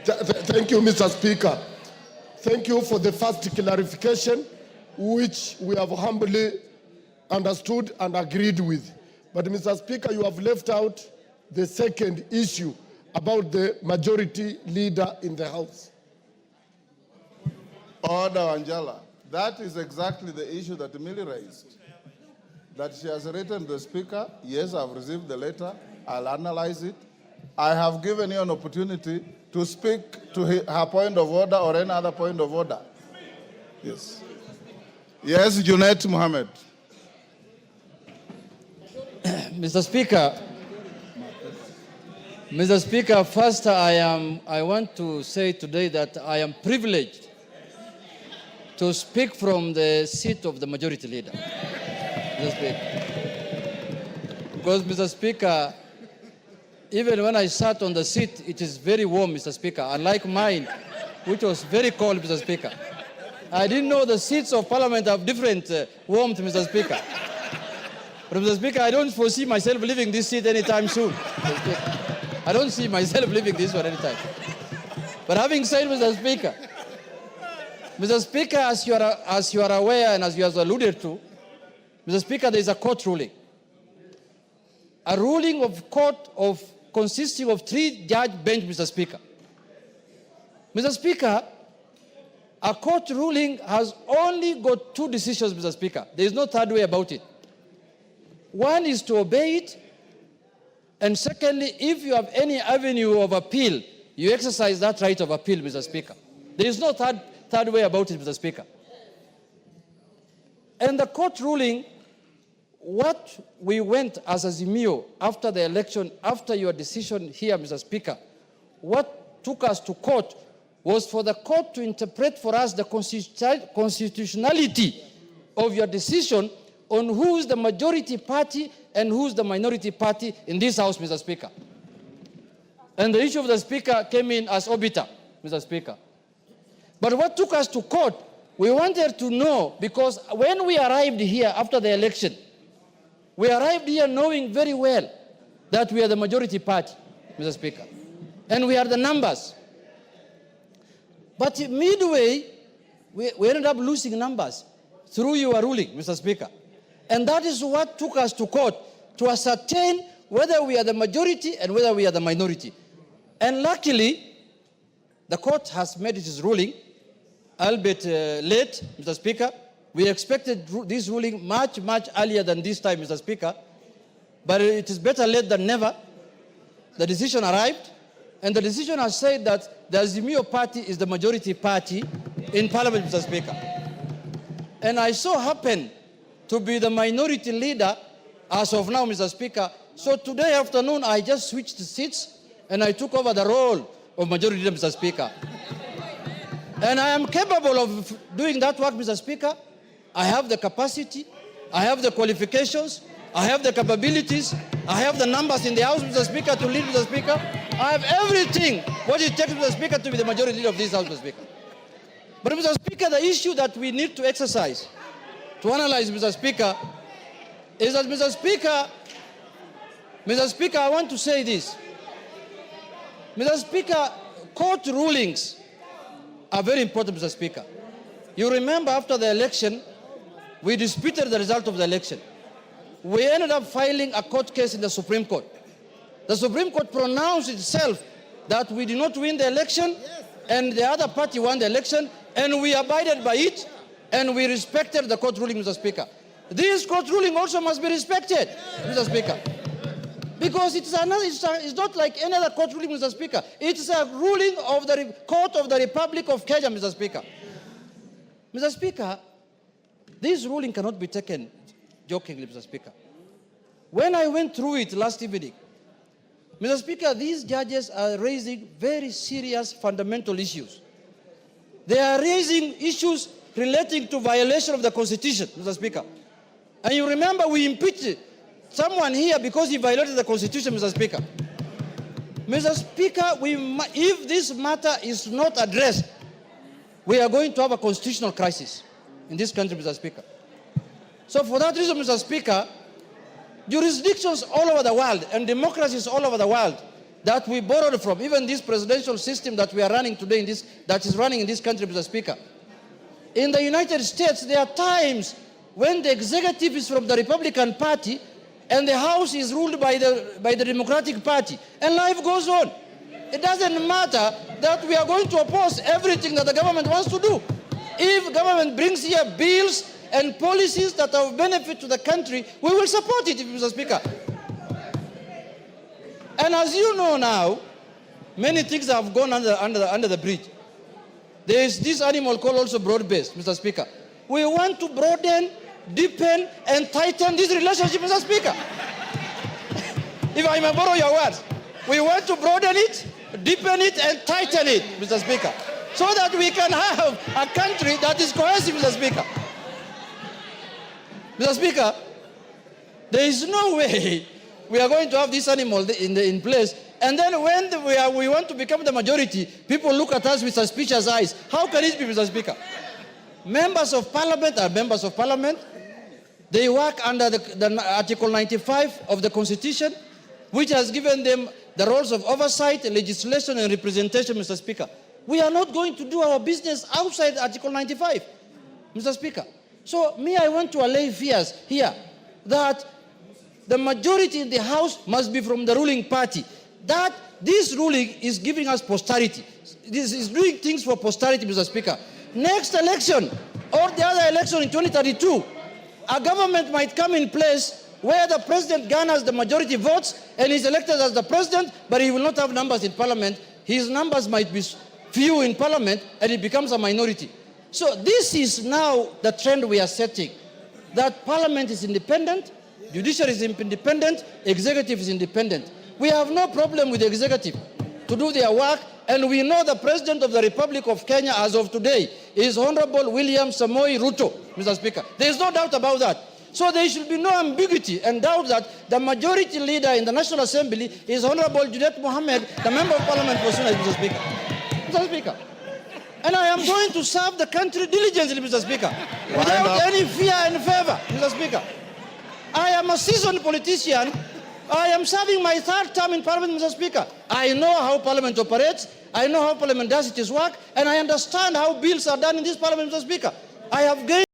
Thank you, Mr. Speaker. Thank you for the first clarification, which we have humbly understood and agreed with. But, Mr. Speaker, you have left out the second issue about the majority leader in the House. Order, Angela. That is exactly the issue that Millie raised. That she has written to the Speaker. Yes, I've received the letter. I'll analyze it. I have given you an opportunity to speak to her point of order or any other point of order. Yes. Yes, Junaid Mohammed. Mr. Speaker, first I want to say today that I am privileged to speak from the seat of the majority leader. Mr. Speaker. Because, Mr. Speaker, even when I sat on the seat, it is very warm, Mr. Speaker, unlike mine, which was very cold, Mr. Speaker. I didn't know the seats of Parliament have different warmth, Mr. Speaker. But, Mr. Speaker, I don't foresee myself leaving this seat anytime soon. I don't see myself leaving this one anytime. But having said, Mr. Speaker, as you are aware and as you have alluded to, Mr. Speaker, there is a court ruling. A ruling of court consisting of 3-judge bench, Mr. Speaker. Mr. Speaker, a court ruling has only got 2 decisions, Mr. Speaker. There is no third way about it. One is to obey it, and secondly, if you have any avenue of appeal, you exercise that right of appeal, Mr. Speaker. There is no third way about it, Mr. Speaker. And the court ruling, what we went as Azimio after the election, after your decision here, Mr. Speaker, what took us to court was for the court to interpret for us the constitutionality of your decision on who's the majority party and who's the minority party in this House, Mr. Speaker. And the issue of the Speaker came in as obiter, Mr. Speaker. But what took us to court, we wanted to know, because when we arrived here after the election, we arrived here knowing very well that we are the majority party, Mr. Speaker. And we are the numbers. But midway, we ended up losing numbers through your ruling, Mr. Speaker. And that is what took us to court, to ascertain whether we are the majority and whether we are the minority. And luckily, the court has made its ruling, albeit late, Mr. Speaker. We expected this ruling much, much earlier than this time, Mr. Speaker. But it is better late than never. The decision arrived, and the decision has said that the Azimio party is the majority party in Parliament, Mr. Speaker. And I so happen to be the minority leader as of now, Mr. Speaker. So today afternoon, I just switched seats and I took over the role of majority leader, Mr. Speaker. And I am capable of doing that work, Mr. Speaker. I have the capacity, I have the qualifications, I have the capabilities, I have the numbers in the House, Mr. Speaker, to lead, Mr. Speaker. I have everything what it takes, Mr. Speaker, to be the majority leader of this House, Mr. Speaker. But, Mr. Speaker, the issue that we need to exercise, to analyze, Mr. Speaker, is that, Mr. Speaker, I want to say this. Mr. Speaker, court rulings are very important, Mr. Speaker. You remember after the election, we disputed the result of the election. We ended up filing a court case in the Supreme Court. The Supreme Court pronounced itself that we did not win the election, and the other party won the election, and we abided by it, and we respected the court ruling, Mr. Speaker. This court ruling also must be respected, Mr. Speaker. Because it's not like any other court ruling, Mr. Speaker. It's a ruling of the Court of the Republic of Kenya, Mr. Speaker. Mr. Speaker, this ruling cannot be taken jokingly, Mr. Speaker. When I went through it last evening, Mr. Speaker, these judges are raising very serious fundamental issues. They are raising issues relating to violation of the Constitution, Mr. Speaker. And you remember we impeached someone here because he violated the Constitution, Mr. Speaker. Mr. Speaker, if this matter is not addressed, we are going to have a constitutional crisis in this country, Mr. Speaker. So for that reason, Mr. Speaker, jurisdictions all over the world and democracies all over the world, that we borrowed from, even this presidential system that we are running today, that is running in this country, Mr. Speaker. In the United States, there are times when the executive is from the Republican Party and the House is ruled by the Democratic Party, and life goes on. It doesn't matter that we are going to oppose everything that the government wants to do. If government brings here bills and policies that are of benefit to the country, we will support it, Mr. Speaker. And as you know now, many things have gone under the bridge. There is this animal called also broad-based, Mr. Speaker. We want to broaden, deepen, and tighten this relationship, Mr. Speaker. If I may borrow your words, we want to broaden it, deepen it, and tighten it, Mr. Speaker, so that we can have a country that is cohesive, Mr. Speaker. Mr. Speaker, there is no way we are going to have this animal in place, and then when we want to become the majority, people look at us with suspicious eyes. How can it be, Mr. Speaker? Members of Parliament are members of Parliament. They work under the Article 95 of the Constitution, which has given them the roles of oversight, legislation, and representation, Mr. Speaker. We are not going to do our business outside Article 95, Mr. Speaker. So I want to allay fears here that the majority in the House must be from the ruling party. That this ruling is giving us posterity. This is doing things for posterity, Mr. Speaker. Next election or the other election in 2032, a government might come in place where the president garners the majority votes and is elected as the president, but he will not have numbers in parliament. His numbers might be few in parliament and it becomes a minority. So this is now the trend we are setting, that parliament is independent, judiciary is independent, executive is independent. We have no problem with the executive to do their work, and we know the President of the Republic of Kenya as of today is Honorable William Samoei Ruto, Mr. Speaker. There is no doubt about that. So there should be no ambiguity and doubt that the majority leader in the National Assembly is Honorable Juliet Mohammed, the Member of Parliament for Sunai, Mr. Speaker. Mr. Speaker. And I am going to serve the country diligently, Mr. Speaker, without any fear and favor, Mr. Speaker. I am a seasoned politician. I am serving my third term in Parliament, Mr. Speaker. I know how Parliament operates. I know how Parliament does its work. And I understand how bills are done in this Parliament, Mr. Speaker. I have gained